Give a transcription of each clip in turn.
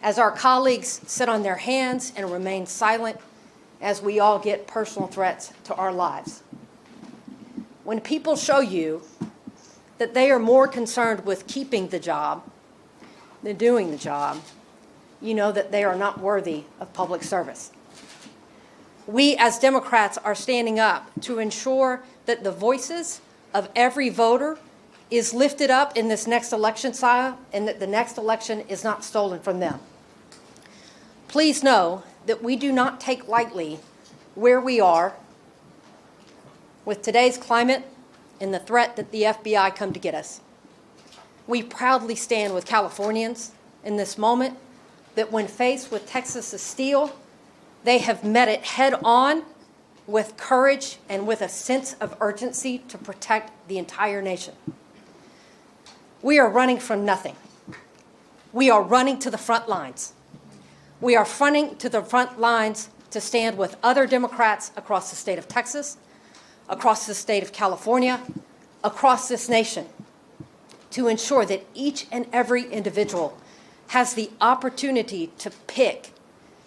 as our colleagues sit on their hands and remain silent as we all get personal threats to our lives. When people show you that they are more concerned with keeping the job than doing the job, you know that they are not worthy of public service. We as Democrats are standing up to ensure that the voices of every voter is lifted up in this next election cycle and that the next election is not stolen from them. Please know that we do not take lightly where we are with today's climate and the threat that the FBI come to get us. We proudly stand with Californians in this moment that when faced with Texas's steel, they have met it head on with courage and with a sense of urgency to protect the entire nation. We are running from nothing. We are running to the front lines. We are running to the front lines to stand with other Democrats across the state of Texas, across the state of California, across this nation, to ensure that each and every individual has the opportunity to pick,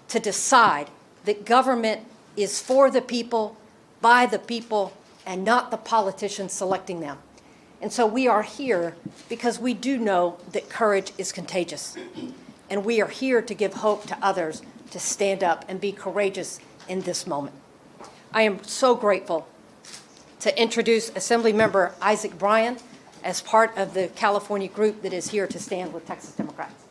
to decide that government is for the people, by the people, and not the politicians selecting them. And so we are here because we do know that courage is contagious. And we are here to give hope to others to stand up and be courageous in this moment. I am so grateful to introduce Assemblymember Isaac Bryan as part of the California group that is here to stand with Texas Democrats.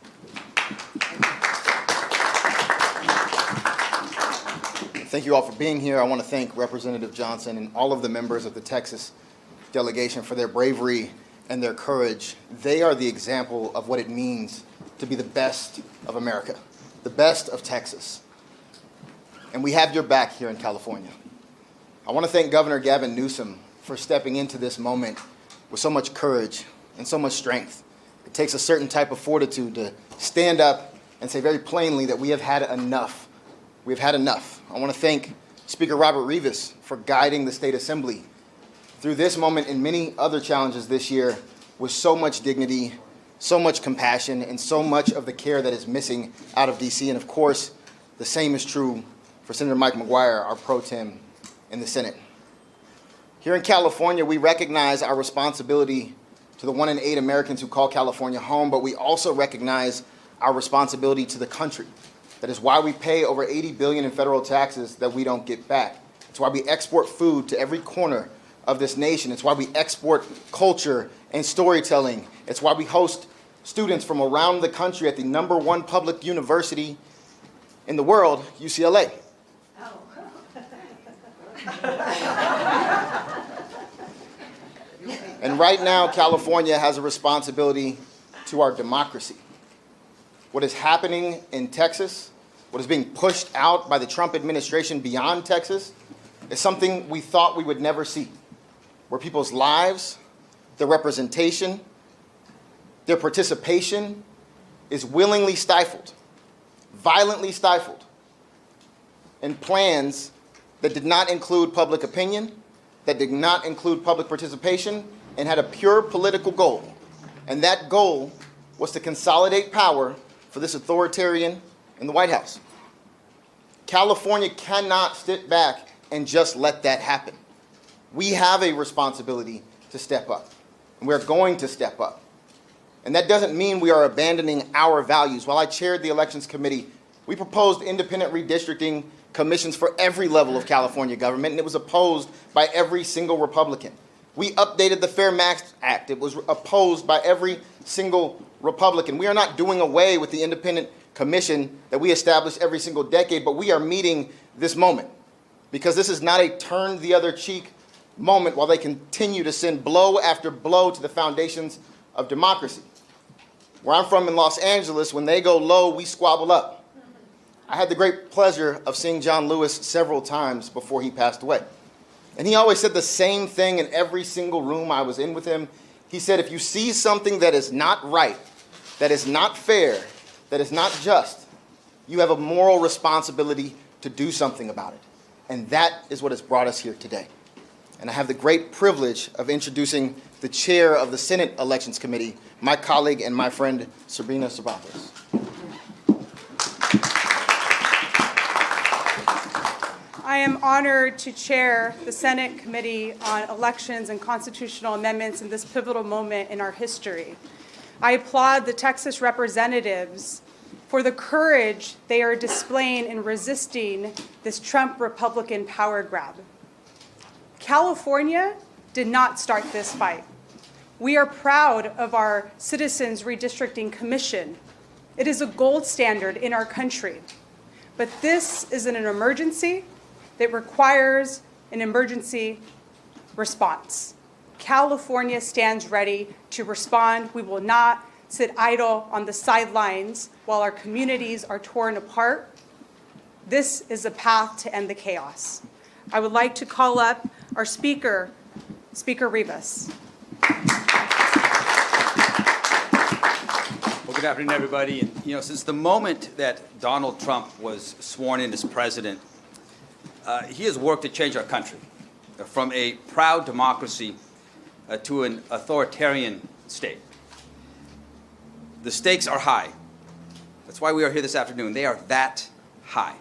Thank you all for being here. I want to thank Representative Johnson and all of the members of the Texas delegation for their bravery and their courage. They are the example of what it means to be the best of America, the best of Texas. And we have your back here in California. I want to thank Governor Gavin Newsom for stepping into this moment with so much courage and so much strength. It takes a certain type of fortitude to stand up and say very plainly that we have had enough. We've had enough. I want to thank Speaker Robert Rivas for guiding the State Assembly through this moment and many other challenges this year with so much dignity, so much compassion, and so much of the care that is missing out of D.C. And of course, the same is true for Senator Mike McGuire, our pro tem in the Senate. Here in California, we recognize our responsibility to the 1 in 8 Americans who call California home, but we also recognize our responsibility to the country. That is why we pay over $80 billion in federal taxes that we don't get back. It's why we export food to every corner of this nation. It's why we export culture and storytelling. It's why we host students from around the country at the #1 public university in the world, UCLA. And right now, California has a responsibility to our democracy. What is happening in Texas, what is being pushed out by the Trump administration beyond Texas, is something we thought we would never see, where people's lives, their representation, their participation is willingly stifled, violently stifled, in plans that did not include public opinion, that did not include public participation, and had a pure political goal. And that goal was to consolidate power for this authoritarian in the White House. California cannot sit back and just let that happen. We have a responsibility to step up, and we're going to step up. And that doesn't mean we are abandoning our values. While I chaired the Elections Committee, we proposed independent redistricting commissions for every level of California government, and it was opposed by every single Republican. We updated the Fair Max Act. It was opposed by every single Republican. We are not doing away with the independent commission that we establish every single decade, but we are meeting this moment because this is not a turn the other cheek moment while they continue to send blow after blow to the foundations of democracy. Where I'm from in Los Angeles, when they go low, we squabble up. I had the great pleasure of seeing John Lewis several times before he passed away. And he always said the same thing in every single room I was in with him. He said, if you see something that is not right, that is not fair, that is not just, you have a moral responsibility to do something about it. And that is what has brought us here today. And I have the great privilege of introducing the chair of the Senate Elections Committee, my colleague and my friend, Sabrina Cervantes. I am honored to chair the Senate Committee on Elections and Constitutional Amendments in this pivotal moment in our history. I applaud the Texas representatives for the courage they are displaying in resisting this Trump Republican power grab. California did not start this fight. We are proud of our Citizens Redistricting Commission. It is a gold standard in our country. But this is an emergency that requires an emergency response. California stands ready to respond. We will not sit idle on the sidelines while our communities are torn apart. This is a path to end the chaos. I would like to call up our speaker, Speaker Rivas. Well, good afternoon, everybody. And, since the moment that Donald Trump was sworn in as president, he has worked to change our country from a proud democracy to an authoritarian state. The stakes are high. That's why we are here this afternoon. They are that high.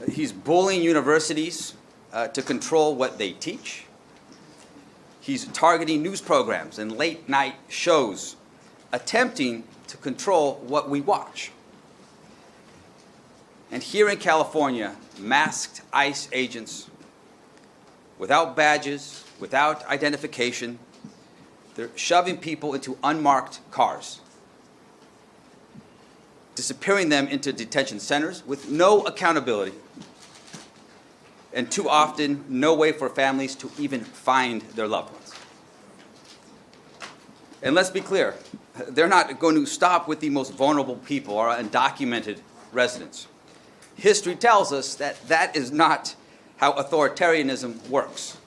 He's bullying universities to control what they teach. He's targeting news programs and late-night shows, attempting to control what we watch. And here in California, masked ICE agents, without badges, without identification, they're shoving people into unmarked cars, disappearing them into detention centers with no accountability, and too often, no way for families to even find their loved ones. And let's be clear, they're not going to stop with the most vulnerable people, our undocumented residents. History tells us that that is not how authoritarianism works.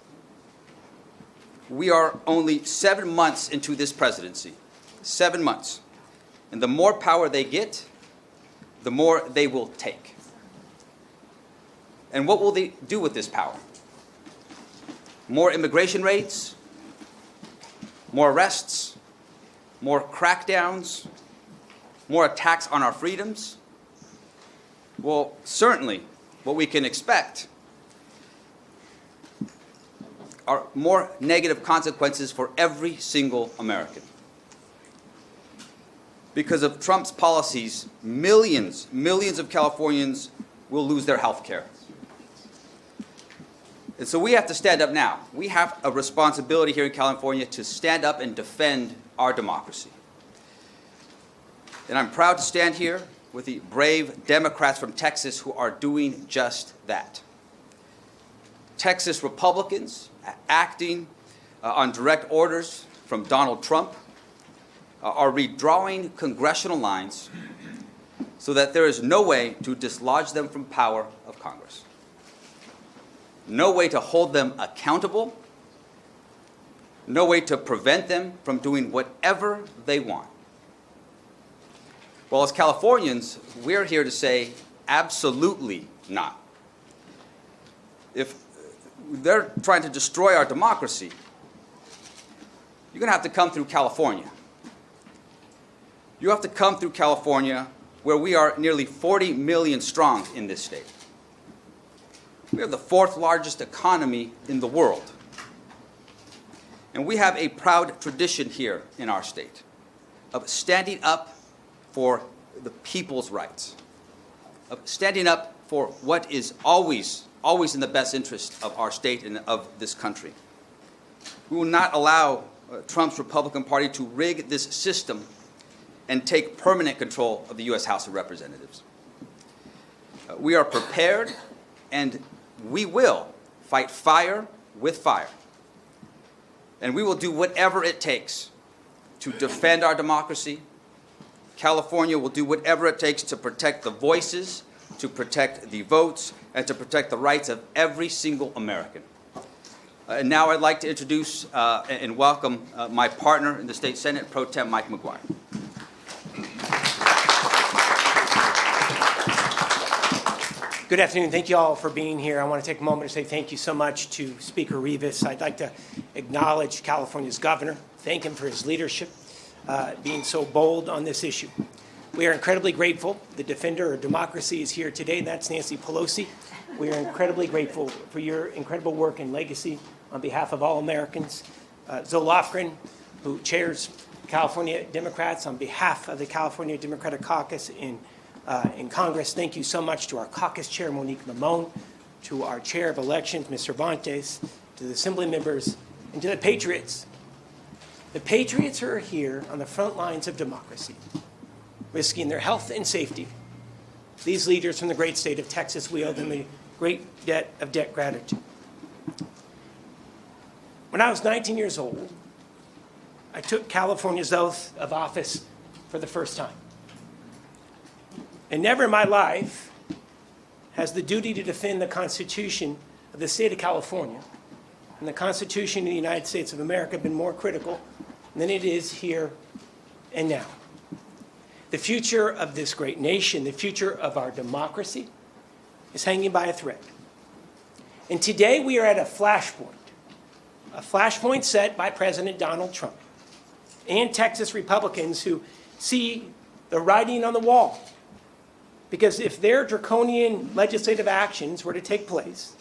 We are only 7 months into this presidency, 7 months. And the more power they get, the more they will take. And what will they do with this power? More immigration raids, more arrests, more crackdowns, more attacks on our freedoms? Well, certainly what we can expect are more negative consequences for every single American. Because of Trump's policies, millions of Californians will lose their health care. And so we have to stand up now. We have a responsibility here in California to stand up and defend our democracy. And I'm proud to stand here with the brave Democrats from Texas who are doing just that. Texas Republicans acting on direct orders from Donald Trump are redrawing congressional lines so that there is no way to dislodge them from power of Congress. No way to hold them accountable. No way to prevent them from doing whatever they want. Well, as Californians, we're here to say absolutely not. If they're trying to destroy our democracy, you're going to have to come through California. You have to come through California, where we are nearly 40 million strong in this state. We have the 4th largest economy in the world. And we have a proud tradition here in our state of standing up for the people's rights, of standing up for what is always in the best interest of our state and of this country. We will not allow Trump's Republican Party to rig this system and take permanent control of the U.S. House of Representatives. We are prepared, and we will fight fire with fire. And we will do whatever it takes to defend our democracy. California will do whatever it takes to protect the voices, to protect the votes, and to protect the rights of every single American. And now I'd like to introduce and welcome my partner in the State Senate, Pro Tem Mike McGuire. Good afternoon. Thank you all for being here. I want to take a moment to say thank you so much to Speaker Rivas. I'd like to acknowledge California's governor, thank him for his leadership, being so bold on this issue. We are incredibly grateful. The defender of democracy is here today, and that's Nancy Pelosi. We are incredibly grateful for your incredible work and legacy on behalf of all Americans. Zoe Lofgren, who chairs California Democrats on behalf of the California Democratic Caucus in Congress. Thank you so much to our caucus chair, Monique Limon, to our chair of elections, Ms. Cervantes, to the assembly members, and to the patriots. The patriots are here on the front lines of democracy, risking their health and safety. These leaders from the great state of Texas, we owe them a great debt of gratitude. When I was 19 years old, I took California's oath of office for the first time. And never in my life has the duty to defend the Constitution of the state of California and the Constitution of the United States of America been more critical than it is here and now. The future of this great nation, the future of our democracy, is hanging by a thread. And today we are at a flashpoint set by President Donald Trump and Texas Republicans who see the writing on the wall. Because if their draconian legislative actions were to take place,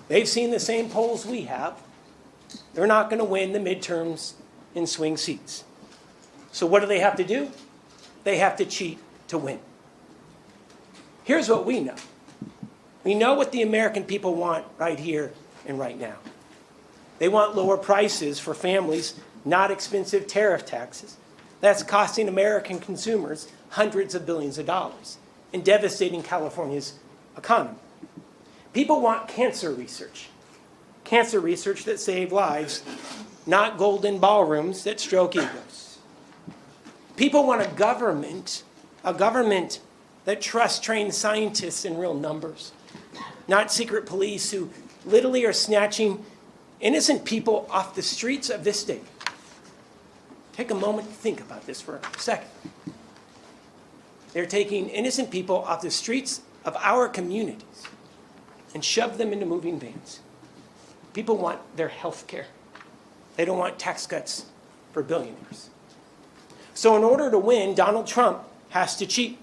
they've seen the same polls we have, they're not going to win the midterms in swing seats. So what do they have to do? They have to cheat to win. Here's what we know. We know what the American people want right here and right now. They want lower prices for families, not expensive tariff taxes. That's costing American consumers hundreds of billions of dollars and devastating California's economy. People want cancer research that save lives, not golden ballrooms that stroke egos. People want a government that trusts trained scientists in real numbers, not secret police who literally are snatching innocent people off the streets of this state. Take a moment to think about this for a second. They're taking innocent people off the streets of our communities and shove them into moving vans. People want their health care. They don't want tax cuts for billionaires. So in order to win, Donald Trump has to cheat.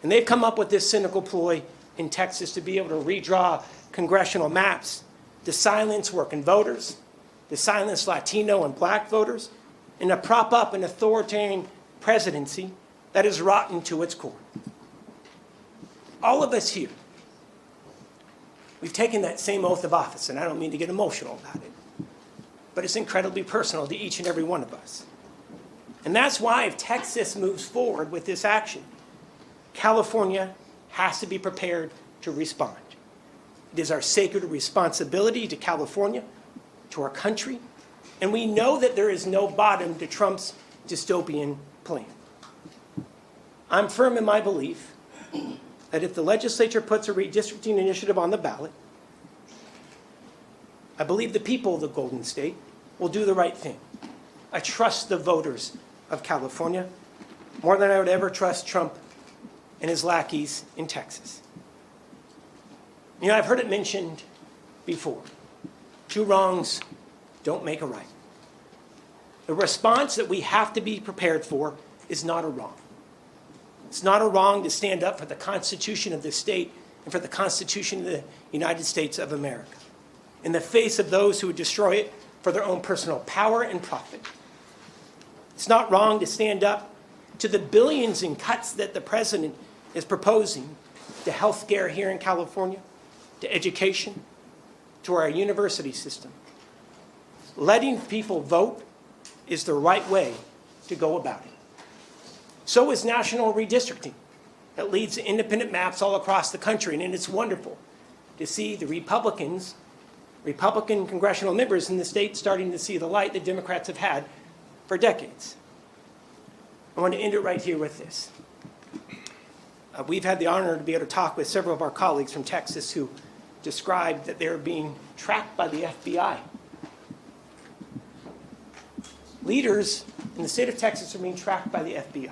And they've come up with this cynical ploy in Texas to be able to redraw congressional maps, to silence working voters, to silence Latino and black voters, and to prop up an authoritarian presidency that is rotten to its core. All of us here, we've taken that same oath of office, and I don't mean to get emotional about it, but it's incredibly personal to each and every one of us. And that's why if Texas moves forward with this action, California has to be prepared to respond. It is our sacred responsibility to California, to our country, and we know that there is no bottom to Trump's dystopian plan. I'm firm in my belief that if the legislature puts a redistricting initiative on the ballot, I believe the people of the Golden State will do the right thing. I trust the voters of California more than I would ever trust Trump and his lackeys in Texas. You know, I've heard it mentioned before. Two wrongs don't make a right. The response that we have to be prepared for is not a wrong. It's not a wrong to stand up for the Constitution of this state and for the Constitution of the United States of America in the face of those who would destroy it for their own personal power and profit. It's not wrong to stand up to the billions in cuts that the president is proposing to health care here in California, to education, to our university system. Letting people vote is the right way to go about it. So is national redistricting. It leads to independent maps all across the country, and it's wonderful to see the Republican congressional members in the state starting to see the light that Democrats have had for decades. I want to end it right here with this. We've had the honor to be able to talk with several of our colleagues from Texas who described that they're being tracked by the FBI. Leaders in the state of Texas are being tracked by the FBI.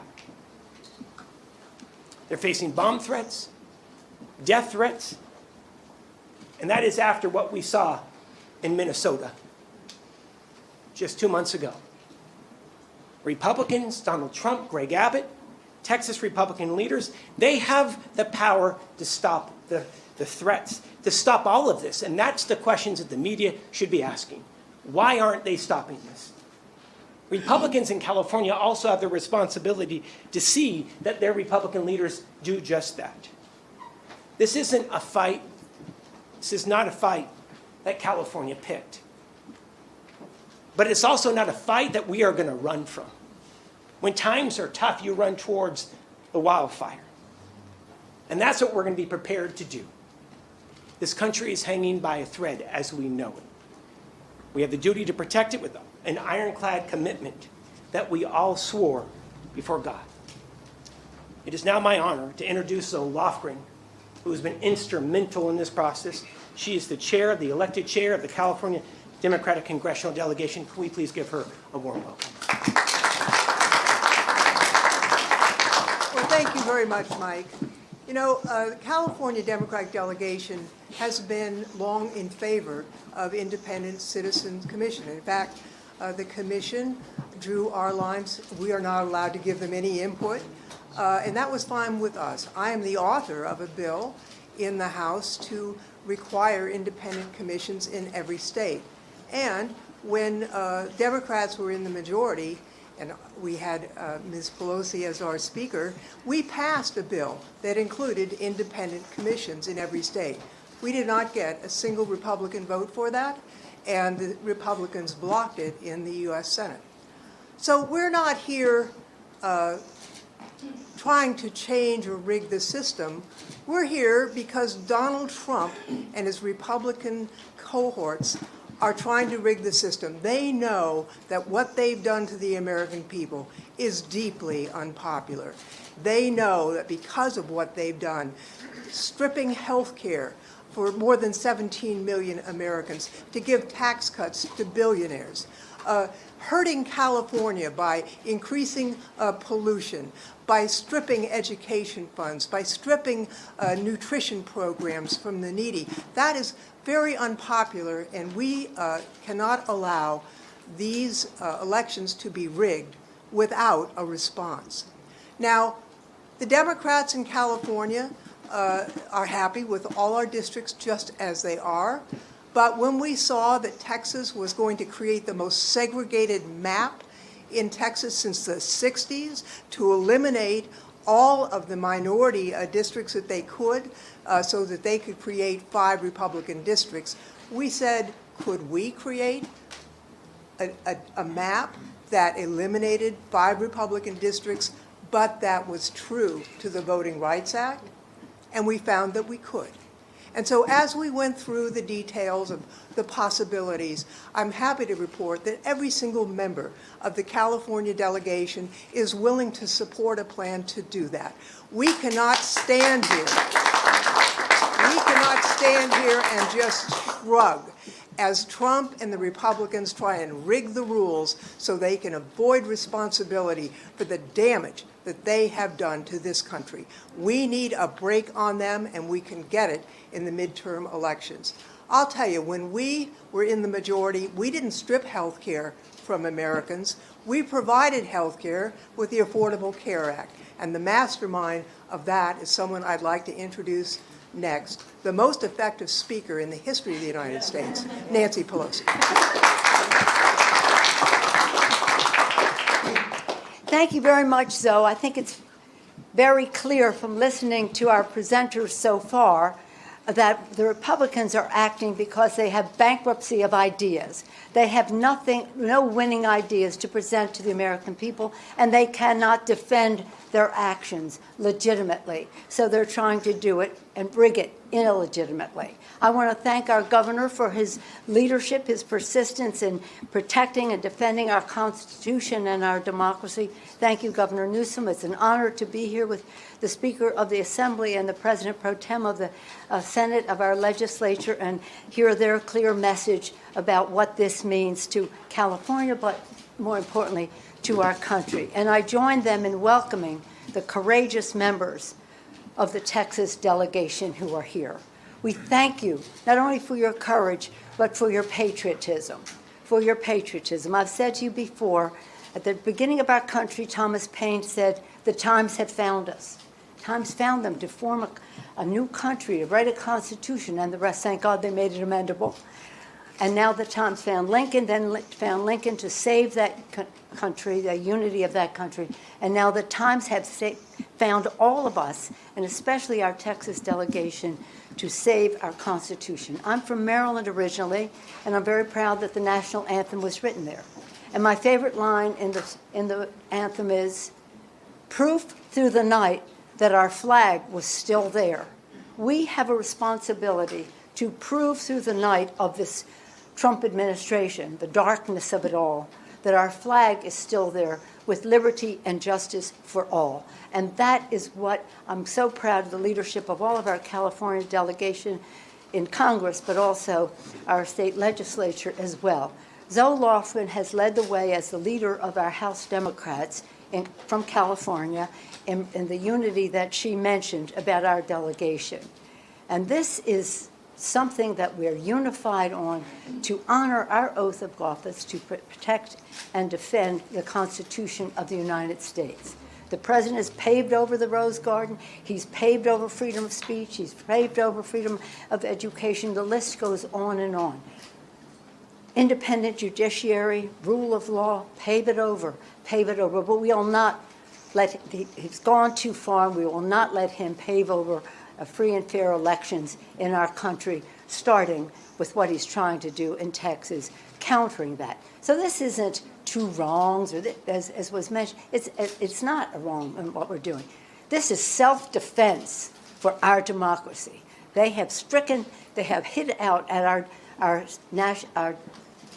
They're facing bomb threats, death threats, and that is after what we saw in Minnesota just 2 months ago. Republicans, Donald Trump, Greg Abbott, Texas Republican leaders, they have the power to stop the threats, to stop all of this. And that's the questions that the media should be asking. Why aren't they stopping this? Republicans in California also have the responsibility to see that their Republican leaders do just that. This isn't a fight. This is not a fight that California picked. But it's also not a fight that we are going to run from. When times are tough, you run towards the wildfire. And that's what we're going to be prepared to do. This country is hanging by a thread as we know it. We have the duty to protect it with an ironclad commitment that we all swore before God. It is now my honor to introduce Zoe Lofgren, who has been instrumental in this process. She is the chair, the elected chair of the California Democratic Congressional Delegation. Can we please give her a warm welcome? Well, thank you very much, Mike. You know, the California Democratic Delegation has been long in favor of independent citizens commission. In fact, the commission drew our lines. We are not allowed to give them any input, and that was fine with us. I am the author of a bill in the House to require independent commissions in every state. And when Democrats were in the majority, and we had Ms. Pelosi as our speaker, we passed a bill that included independent commissions in every state. We did not get a single Republican vote for that, and the Republicans blocked it in the U.S. Senate. So we're not here trying to change or rig the system. We're here because Donald Trump and his Republican cohorts are trying to rig the system. They know that what they've done to the American people is deeply unpopular. They know that because of what they've done, stripping health care for more than 17 million Americans, to give tax cuts to billionaires, hurting California by increasing pollution, by stripping education funds, by stripping nutrition programs from the needy. That is very unpopular, and we cannot allow these elections to be rigged without a response. Now, the Democrats in California are happy with all our districts just as they are, but when we saw that Texas was going to create the most segregated map in Texas since the 60s to eliminate all of the minority districts that they could so that they could create 5 Republican districts, we said, could we create a map that eliminated 5 Republican districts, but that was true to the Voting Rights Act? And we found that we could. And so as we went through the details of the possibilities, I'm happy to report that every single member of the California delegation is willing to support a plan to do that. We cannot stand here. We cannot stand here and just shrug as Trump and the Republicans try and rig the rules so they can avoid responsibility for the damage that they have done to this country. We need a break on them, and we can get it in the midterm elections. I'll tell you, when we were in the majority, we didn't strip health care from Americans. We provided health care with the Affordable Care Act, and the mastermind of that is someone I'd like to introduce next, the most effective speaker in the history of the United States, Nancy Pelosi. Thank you very much, Zoe. I think it's very clear from listening to our presenters so far that the Republicans are acting because they have bankruptcy of ideas. They have no winning ideas to present to the American people, and they cannot defend their actions legitimately. So they're trying to do it and rig it illegitimately. I want to thank our governor for his leadership, his persistence in protecting and defending our Constitution and our democracy. Thank you, Governor Newsom. It's an honor to be here with the Speaker of the Assembly and the President Pro Tem of the Senate of our legislature and hear their clear message about what this means to California, but more importantly, to our country. And I join them in welcoming the courageous members of the Texas delegation who are here. We thank you not only for your courage, but for your patriotism. For your patriotism. I've said to you before, at the beginning of our country, Thomas Paine said, The times have found us. Times found them to form a new country, to write a constitution, and the rest, thank God, they made it amendable. And now the times found Lincoln, then found Lincoln to save that country, the unity of that country. And now the times have found all of us, and especially our Texas delegation, to save our Constitution. I'm from Maryland originally, and I'm very proud that the national anthem was written there. And my favorite line in the anthem is, "Proof through the night that our flag was still there." We have a responsibility to prove through the night of this Trump administration, the darkness of it all, that our flag is still there with liberty and justice for all. And that is what I'm so proud of the leadership of all of our California delegation in Congress, but also our state legislature as well. Zoe Lofgren has led the way as the leader of our House Democrats from California in the unity that she mentioned about our delegation. And this is something that we're unified on to honor our oath of office to protect and defend the Constitution of the United States. The president has paved over the Rose Garden. He's paved over freedom of speech. He's paved over freedom of education. The list goes on and on. Independent judiciary, rule of law, pave it over. But we will not let, he's gone too far, and we will not let him pave over free and fair elections in our country, starting with what he's trying to do in Texas, countering that. So this isn't two wrongs, or as was mentioned, it's not a wrong in what we're doing. This is self-defense for our democracy. They have hit out at our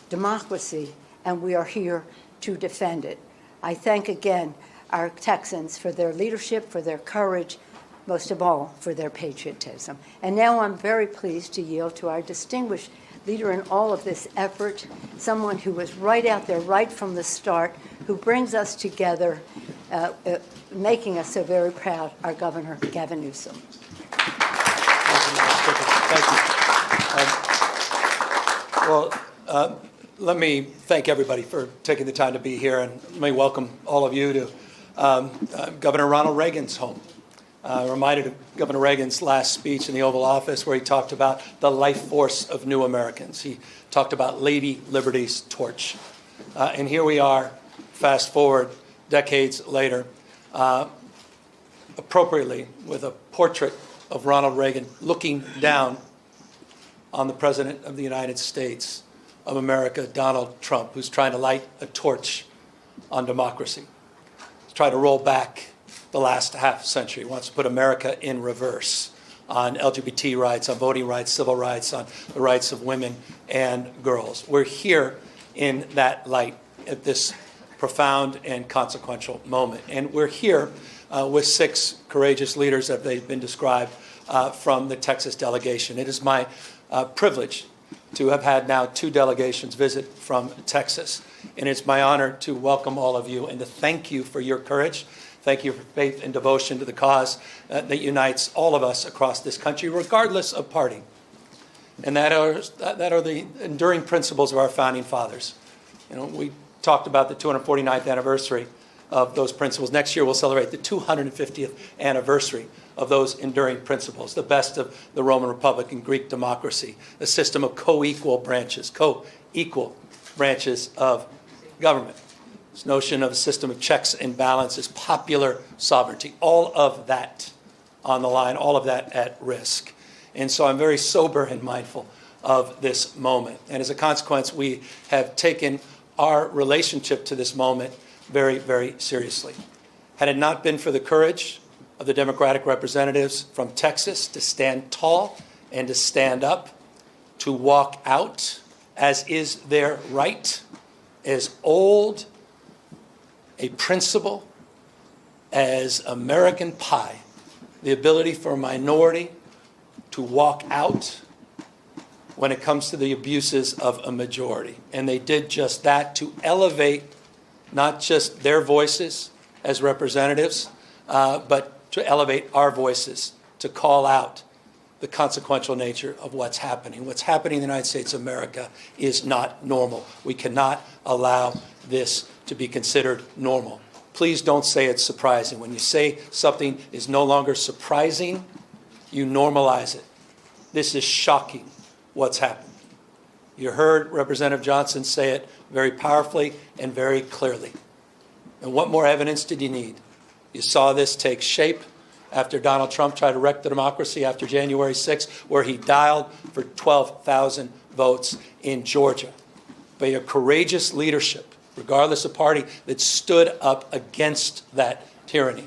democracy, and we are here to defend it. I thank again our Texans for their leadership, for their courage, most of all for their patriotism. And now I'm very pleased to yield to our distinguished leader in all of this effort, someone who was right out there right from the start, who brings us together, making us so very proud, our Governor Gavin Newsom. Thank you. Let me thank everybody for taking the time to be here, and let me welcome all of you to Governor Ronald Reagan's home. Reminded of Governor Reagan's last speech in the Oval Office, where he talked about the life force of new Americans. He talked about Lady Liberty's torch. And here we are, fast forward decades later, appropriately with a portrait of Ronald Reagan looking down on the President of the United States of America, Donald Trump, who's trying to light a torch on democracy. He's trying to roll back the last half century. He wants to put America in reverse on LGBT rights, on voting rights, civil rights, on the rights of women and girls. We're here in that light at this profound and consequential moment. And we're here with 6 courageous leaders, as they've been described, from the Texas delegation. It is my privilege to have had now 2 delegations visit from Texas. And it's my honor to welcome all of you and to thank you for your courage. Thank you for faith and devotion to the cause that unites all of us across this country, regardless of party. And that are the enduring principles of our founding fathers. You know, we talked about the 249th anniversary of those principles. Next year, we'll celebrate the 250th anniversary of those enduring principles, the best of the Roman Republic and Greek democracy, a system of co-equal branches of government. This notion of a system of checks and balances, popular sovereignty, all of that on the line, all of that at risk. And so I'm very sober and mindful of this moment. And as a consequence, we have taken our relationship to this moment very, very seriously. Had it not been for the courage of the Democratic representatives from Texas to stand tall and to stand up, to walk out, as is their right, as old a principle as American pie, the ability for a minority to walk out when it comes to the abuses of a majority. And they did just that to elevate not just their voices as representatives, but to elevate our voices, to call out the consequential nature of what's happening. What's happening in the United States of America is not normal. We cannot allow this to be considered normal. please don't say it's surprising. When you say something is no longer surprising, you normalize it. This is shocking, what's happened. You heard Representative Johnson say it very powerfully and very clearly. And what more evidence did you need? You saw this take shape after Donald Trump tried to wreck the democracy after January 6th, where he dialed for 12,000 votes in Georgia. By a courageous leadership, regardless of party, that stood up against that tyranny.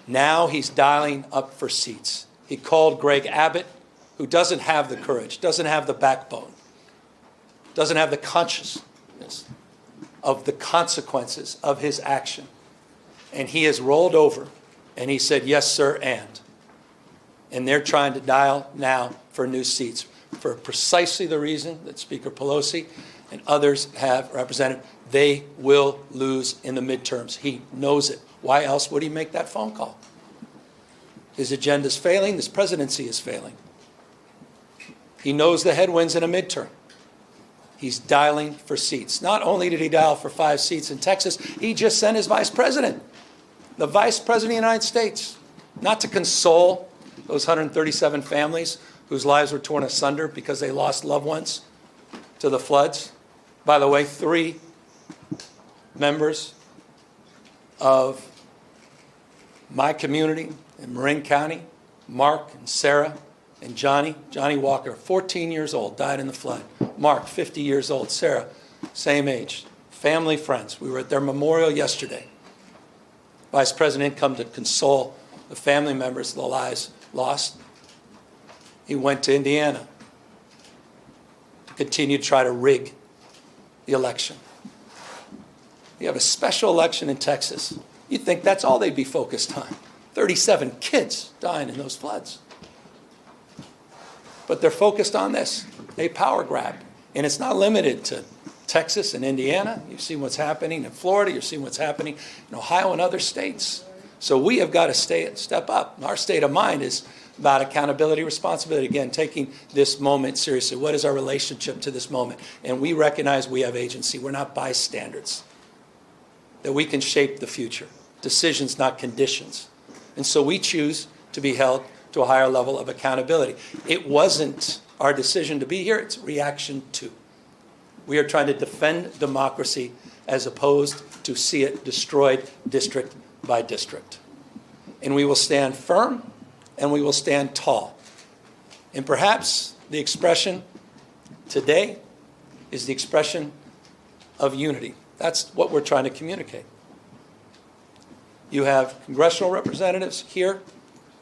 Now he's dialing up for seats. He called Greg Abbott, who doesn't have the courage, doesn't have the backbone, doesn't have the consciousness of the consequences of his action. And he has rolled over and he said, yes, sir, and they're trying to dial now for new seats for precisely the reason that Speaker Pelosi and others have represented. They will lose in the midterms. He knows it. Why else would he make that phone call? His agenda's failing. This presidency is failing. He knows the headwinds in a midterm. He's dialing for seats. Not only did he dial for 5 seats in Texas, he just sent his vice president, the vice president of the United States, not to console those 137 families whose lives were torn asunder because they lost loved ones to the floods. By the way, 3 members of my community in Marin County, Mark and Sarah and Johnny Walker, 14 years old, died in the flood. Mark, 50 years old. Sarah, same age. Family, friends. We were at their memorial yesterday. Vice President come to console the family members of the lives lost. He went to Indiana to continue to try to rig the election. We have a special election in Texas. You'd think that's all they'd be focused on. 37 kids dying in those floods. But they're focused on this, a power grab. And it's not limited to Texas and Indiana. You've seen what's happening in Florida. You've seen what's happening in Ohio and other states. So we have got to step up. Our state of mind is about accountability, responsibility. Again, taking this moment seriously. What is our relationship to this moment? And we recognize we have agency. We're not bystanders. That we can shape the future. Decisions, not conditions. And so we choose to be held to a higher level of accountability. It wasn't our decision to be here. It's reaction to. We are trying to defend democracy as opposed to see it destroyed district by district. And we will stand firm and we will stand tall. And perhaps the expression today is the expression of unity. That's what we're trying to communicate. You have congressional representatives here,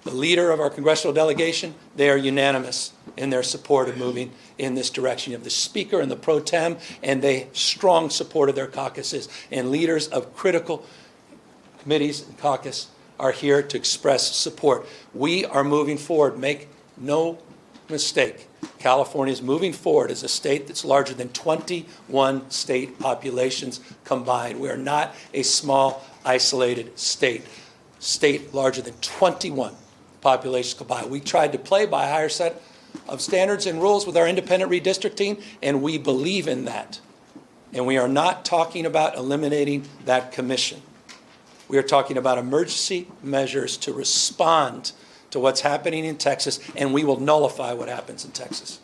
the leader of our congressional delegation. They are unanimous in their support of moving in this direction. You have the Speaker and the pro tem, and they strong support of their caucuses. And leaders of critical committees and caucus are here to express support. We are moving forward. Make no mistake. California is moving forward as a state that's larger than 21 state populations combined. We are not a small, isolated state. State larger than 21 populations combined. We tried to play by a higher set of standards and rules with our independent redistricting, and we believe in that. And we are not talking about eliminating that commission. We are talking about emergency measures to respond to what's happening in Texas, and we will nullify what happens in Texas.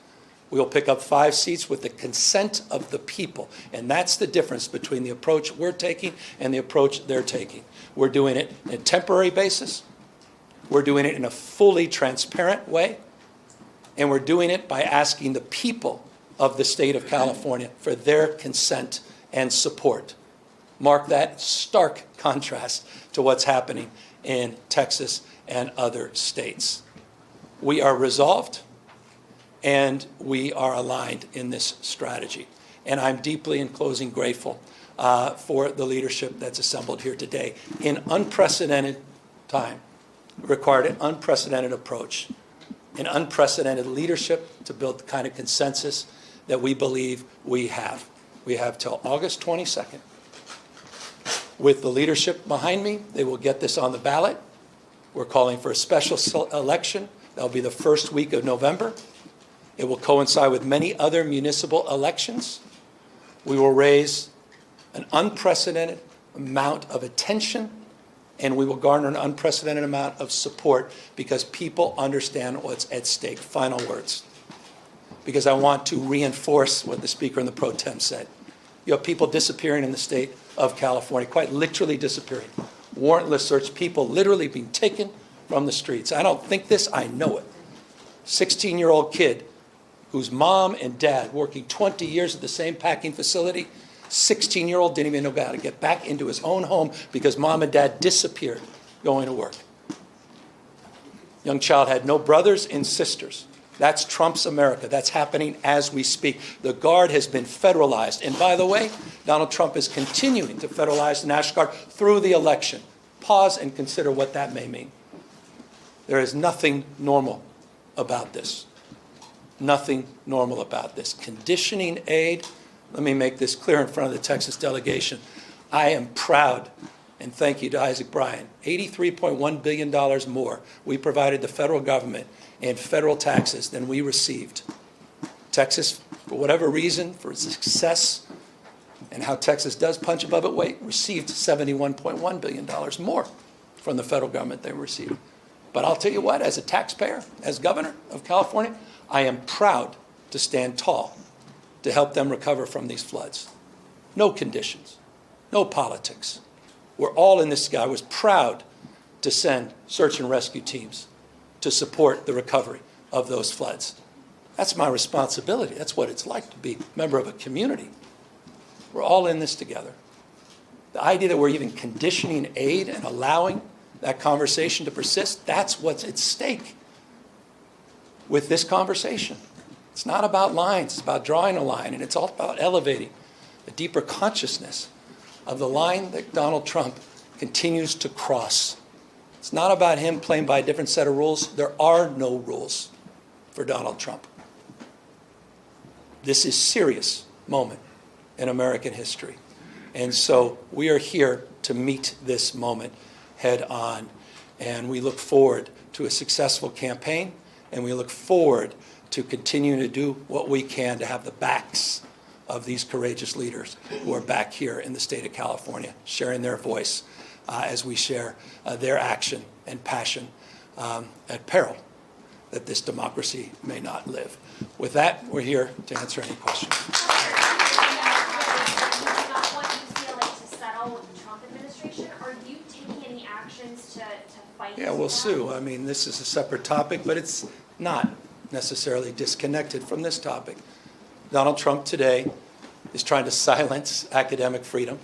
We will pick up 5 seats with the consent of the people, and that's the difference between the approach we're taking and the approach they're taking. We're doing it on a temporary basis. We're doing it in a fully transparent way, and we're doing it by asking the people of the state of California for their consent and support. Mark that stark contrast to what's happening in Texas and other states. We are resolved and we are aligned in this strategy. And I'm deeply, in closing, grateful for the leadership that's assembled here today. In unprecedented time, required an unprecedented approach, an unprecedented leadership to build the kind of consensus that we believe we have. We have till August 22nd. With the leadership behind me, they will get this on the ballot. We're calling for a special election. That'll be the first week of November. It will coincide with many other municipal elections. We will raise an unprecedented amount of attention, and we will garner an unprecedented amount of support because people understand what's at stake. Final words. Because I want to reinforce what the Speaker and the Pro Tem said. You have people disappearing in the state of California, quite literally disappearing. Warrantless search, people literally being taken from the streets. I don't think this, I know it. 16-year-old kid whose mom and dad working 20 years at the same packing facility, 16-year-old didn't even know how to get back into his own home because mom and dad disappeared going to work. Young child had no brothers and sisters. That's Trump's America. That's happening as we speak. The Guard has been federalized. And by the way, Donald Trump is continuing to federalize the National Guard through the election. Pause and consider what that may mean. There is nothing normal about this. Nothing normal about this. Conditioning aid, let me make this clear in front of the Texas delegation. I am proud, and thank you to Isaac Bryan, $83.1 billion more we provided the federal government in federal taxes than we received. Texas, for whatever reason, for its success and how Texas does punch above its weight, received $71.1 billion more from the federal government than we received. But I'll tell you what, as a taxpayer, as governor of California, I am proud to stand tall to help them recover from these floods. No conditions, no politics. We're all in this. I was proud to send search and rescue teams to support the recovery of those floods. That's my responsibility. That's what it's like to be a member of a community. We're all in this together. The idea that we're even conditioning aid and allowing that conversation to persist, that's what's at stake with this conversation. It's not about lines, it's about drawing a line, and it's all about elevating a deeper consciousness of the line that Donald Trump continues to cross. It's not about him playing by a different set of rules. There are no rules for Donald Trump. This is a serious moment in American history. And so we are here to meet this moment head on. And we look forward to a successful campaign, and we look forward to continuing to do what we can to have the backs of these courageous leaders who are back here in the state of California, sharing their voice as we share their action and passion at peril that this democracy may not live. With that, we're here to answer any questions. Yeah, we'll sue. I mean, this is a separate topic, but it's not necessarily disconnected from this topic. Donald Trump today is trying to silence academic freedom.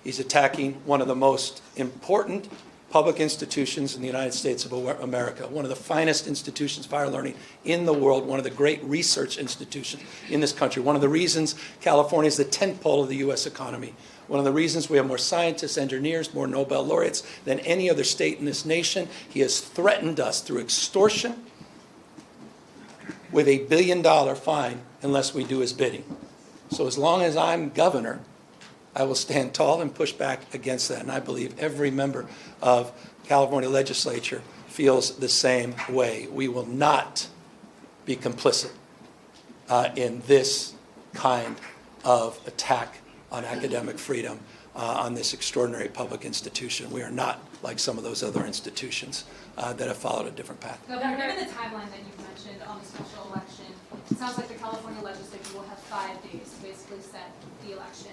He's attacking one of the most important public institutions in the United States of America, one of the finest institutions of higher learning in the world, one of the great research institutions in this country, one of the reasons California is the tentpole of the U.S. economy, one of the reasons we have more scientists, engineers, more Nobel laureates than any other state in this nation. He has threatened us through extortion with a $1 billion fine unless we do his bidding. So as long as I'm governor, I will stand tall and push back against that. And I believe every member of California legislature feels the same way. We will not be complicit in this kind of attack on academic freedom on this extraordinary public institution. We are not like some of those other institutions that have followed a different path. Governor, given the timeline that you've mentioned on the special election, it sounds like the California legislature will have 5 days to basically set the election.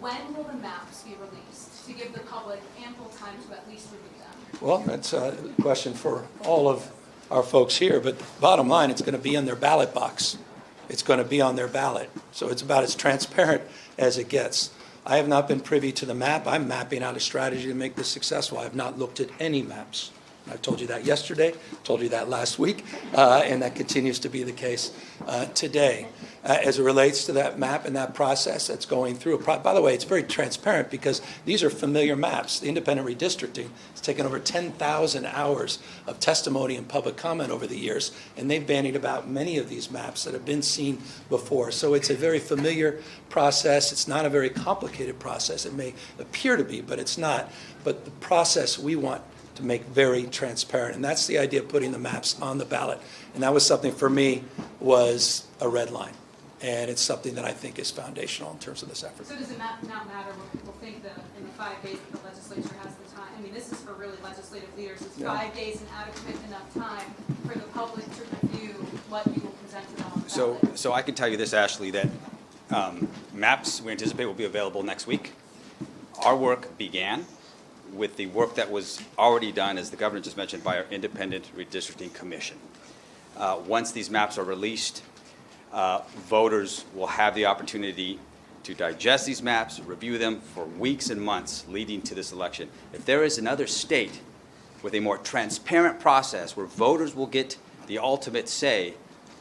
When will the maps be released to give the public ample time to at least review them? Well, that's a question for all of our folks here, but bottom line, it's going to be in their ballot box. It's going to be on their ballot. So it's about as transparent as it gets. I have not been privy to the map. I'm mapping out a strategy to make this successful. I have not looked at any maps. I told you that yesterday, told you that last week, and that continues to be the case today. As it relates to that map and that process that's going through, by the way, it's very transparent because these are familiar maps. The independent redistricting has taken over 10,000 hours of testimony and public comment over the years, and they've bandied about many of these maps that have been seen before. So it's a very familiar process. It's not a very complicated process. It may appear to be, but it's not. But the process we want to make very transparent. And that's the idea of putting the maps on the ballot. And that was something for me was a red line. And it's something that I think is foundational in terms of this effort. So does it not matter what people think in the 5 days that the legislature has the time? I mean, this is for really legislative leaders. Is 5 days an adequate enough time for the public to review what you will present to them on the ballot? So I can tell you this, Ashley, that maps we anticipate will be available next week. Our work began with the work that was already done, as the governor just mentioned, by our independent redistricting commission. Once these maps are released, voters will have the opportunity to digest these maps, review them for weeks and months leading to this election. If there is another state with a more transparent process where voters will get the ultimate say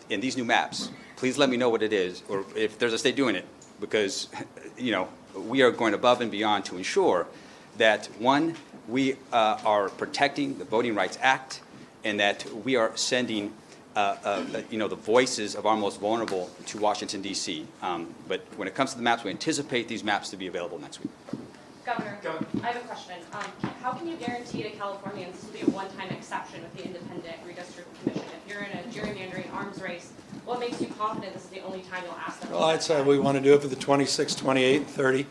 in these new maps, please let me know what it is, or if there's a state doing it, because we are going above and beyond to ensure that, one, we are protecting the Voting Rights Act, and that we are sending the voices of our most vulnerable to Washington, D.C. But when it comes to the maps, we anticipate these maps to be available next week. Governor, I have a question. How can you guarantee to Californians this will be a one-time exception with the Independent Redistricting Commission? If you're in a gerrymandering arms race, what makes you confident this is the only time you'll ask them? Well, I'd say we want to do it for the 26, 28, and 30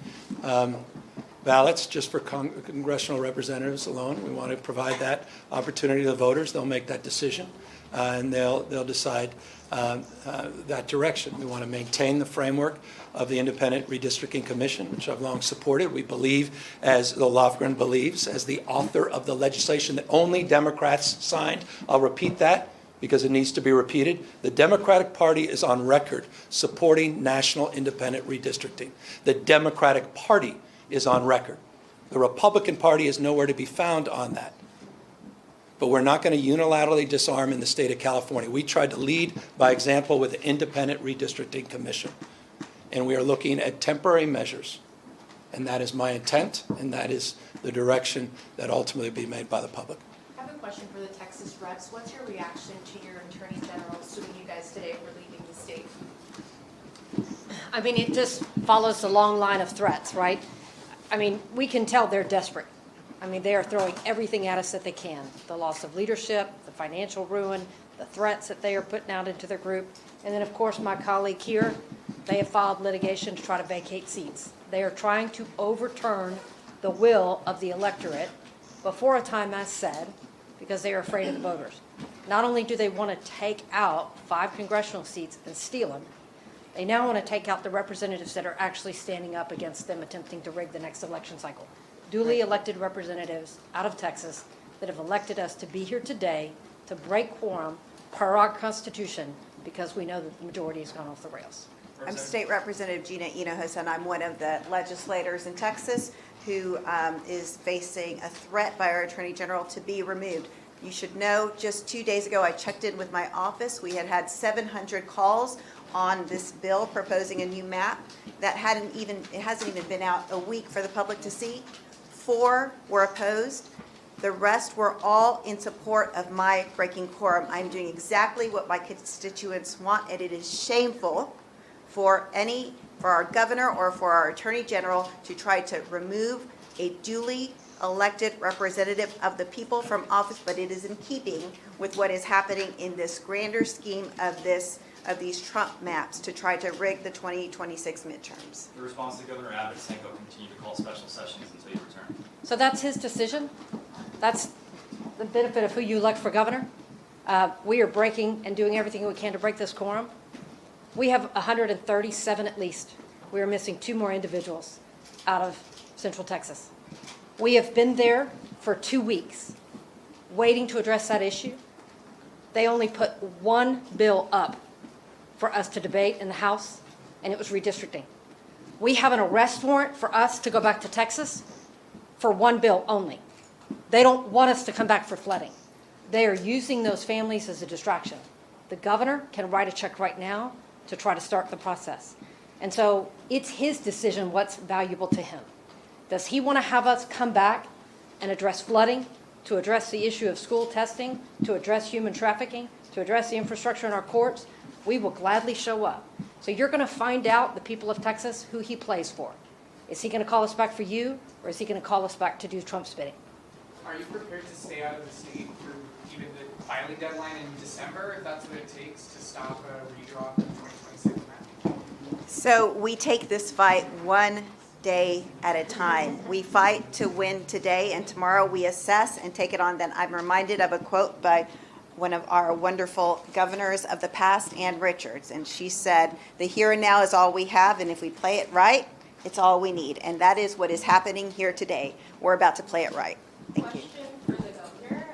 ballots, just for congressional representatives alone. We want to provide that opportunity to the voters. They'll make that decision, and they'll decide that direction. We want to maintain the framework of the Independent Redistricting Commission, which I've long supported. We believe, as the Lofgren believes, as the author of the legislation that only Democrats signed. I'll repeat that because it needs to be repeated. The Democratic Party is on record supporting national independent redistricting. The Democratic Party is on record. The Republican Party is nowhere to be found on that. But we're not going to unilaterally disarm in the state of California. We tried to lead by example with the Independent Redistricting Commission. And we are looking at temporary measures. And that is my intent, and that is the direction that ultimately will be made by the public. I have a question for the Texas reps. What's your reaction to your Attorney General suing you guys today for leaving the state? I mean, it just follows the long line of threats, right? I mean, we can tell they're desperate. I mean, they are throwing everything at us that they can. The loss of leadership, the financial ruin, the threats that they are putting out into their group. And then, of course, my colleague here, they have filed litigation to try to vacate seats. They are trying to overturn the will of the electorate before a time as said, because they are afraid of the voters. Not only do they want to take out 5 congressional seats and steal them, they now want to take out the representatives that are actually standing up against them, attempting to rig the next election cycle. Duly elected representatives out of Texas that have elected us to be here today to break quorum per our Constitution because we know that the majority has gone off the rails. I'm State Representative Gina Hinojosa, and I'm one of the legislators in Texas who is facing a threat by our Attorney General to be removed. You should know, just 2 days ago, I checked in with my office. We had 700 calls on this bill proposing a new map. It hasn't even been out a week for the public to see. 4 were opposed. The rest were all in support of my breaking quorum. I'm doing exactly what my constituents want, and it is shameful for our governor or for our attorney general to try to remove a duly elected representative of the people from office, but it is in keeping with what is happening in this grander scheme of these Trump maps to try to rig the 2026 midterms. The response to Governor Abbott saying he'll continue to call special sessions until you return. So that's his decision. That's the benefit of who you elect for governor. We are breaking and doing everything we can to break this quorum. We have 137 at least. We are missing 2 more individuals out of Central Texas. We have been there for 2 weeks waiting to address that issue. They only put 1 bill up for us to debate in the House, and it was redistricting. We have an arrest warrant for us to go back to Texas for 1 bill only. They don't want us to come back for flooding. They are using those families as a distraction. The governor can write a check right now to try to start the process. And so it's his decision what's valuable to him. Does he want to have us come back and address flooding, to address the issue of school testing, to address human trafficking, to address the infrastructure in our courts? We will gladly show up. So you're going to find out, the people of Texas, who he plays for. Is he going to call us back for you, or is he going to call us back to do Trump's bidding? Are you prepared to stay out of the state through even the filing deadline in December, if that's what it takes to stop a redraw of the 2026 map? So we take this fight one day at a time. We fight to win today, and tomorrow we assess and take it on. Then I'm reminded of a quote by one of our wonderful governors of the past, Ann Richards, and she said, "The here and now is all we have, and if we play it right, it's all we need." And that is what is happening here today. We're about to play it right. Thank you. Question for the governor.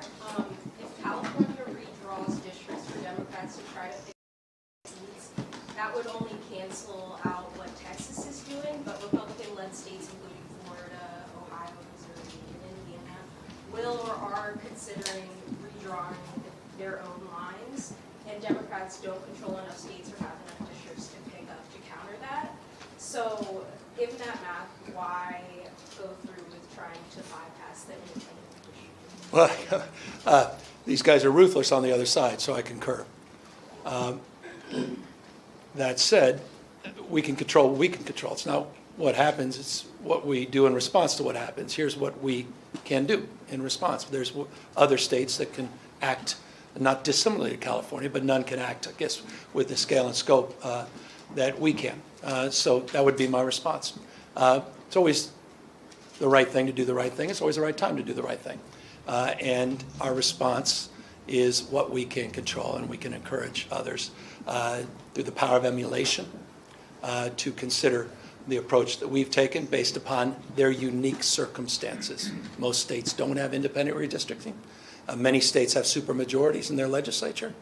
If California redraws districts for Democrats to try to fix needs, that would only cancel out what Texas is doing, but Republican-led states, including Florida, Ohio, Missouri, and Indiana, will or are considering redrawing their own lines, and Democrats don't control enough states or have enough districts to pick up to counter that. So, given that math, why go through with trying to bypass the independent district? Well, these guys are ruthless on the other side, so I concur. That said, we can control what we can control. It's not what happens, it's what we do in response to what happens. Here's what we can do in response. There's other states that can act not dissimilarly to California, but none can act, I guess, with the scale and scope that we can. So that would be my response. It's always the right thing to do the right thing. It's always the right time to do the right thing. And our response is what we can control, and we can encourage others through the power of emulation to consider the approach that we've taken based upon their unique circumstances. Most states don't have independent redistricting. Many states have supermajorities in their legislature.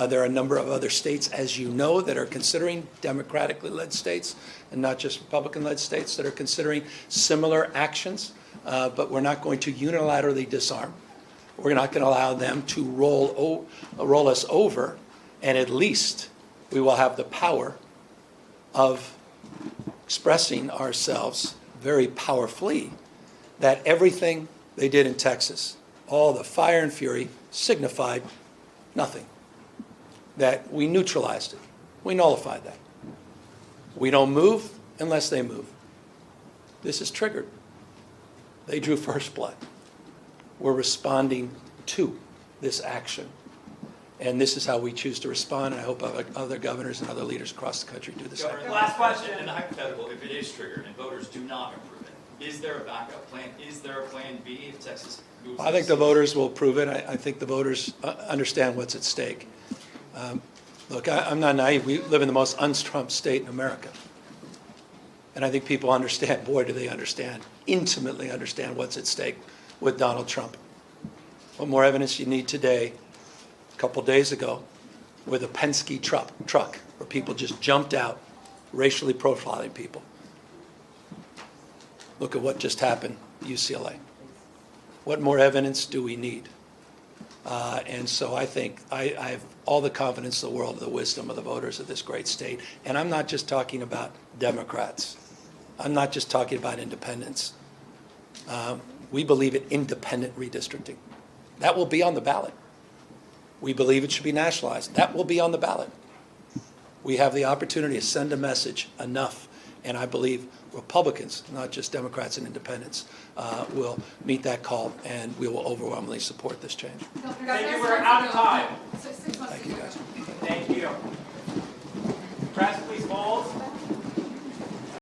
There are a number of other states, as you know, that are considering democratically led states and not just Republican-led states that are considering similar actions, but we're not going to unilaterally disarm. We're not going to allow them to roll us over, and at least we will have the power of expressing ourselves very powerfully that everything they did in Texas, all the fire and fury, signified nothing. That we neutralized it. We nullified that. We don't move unless they move. This is triggered. They drew first blood. We're responding to this action. And this is how we choose to respond, and I hope other governors and other leaders across the country do the same. Last question. In the hypothetical, if it is triggered and voters do not approve it, is there a backup plan? Is there a plan B if Texas moves? I think the voters will approve it. I think the voters understand what's at stake. Look, I'm not naive. We live in the most un-Trump state in America. And I think people understand, boy, do they understand, intimately understand what's at stake with Donald Trump. What more evidence you need today, a couple days ago, with a Penske truck where people just jumped out, racially profiling people. Look at what just happened at UCLA. What more evidence do we need? And so I think I have all the confidence in the world, the wisdom of the voters of this great state. And I'm not just talking about Democrats. I'm not just talking about independents. We believe in independent redistricting. That will be on the ballot. We believe it should be nationalized. That will be on the ballot. We have the opportunity to send a message enough, and I believe Republicans, not just Democrats and independents, will meet that call, and we will overwhelmingly support this change. Thank you. We're out of time. Thank you, guys. Thank you.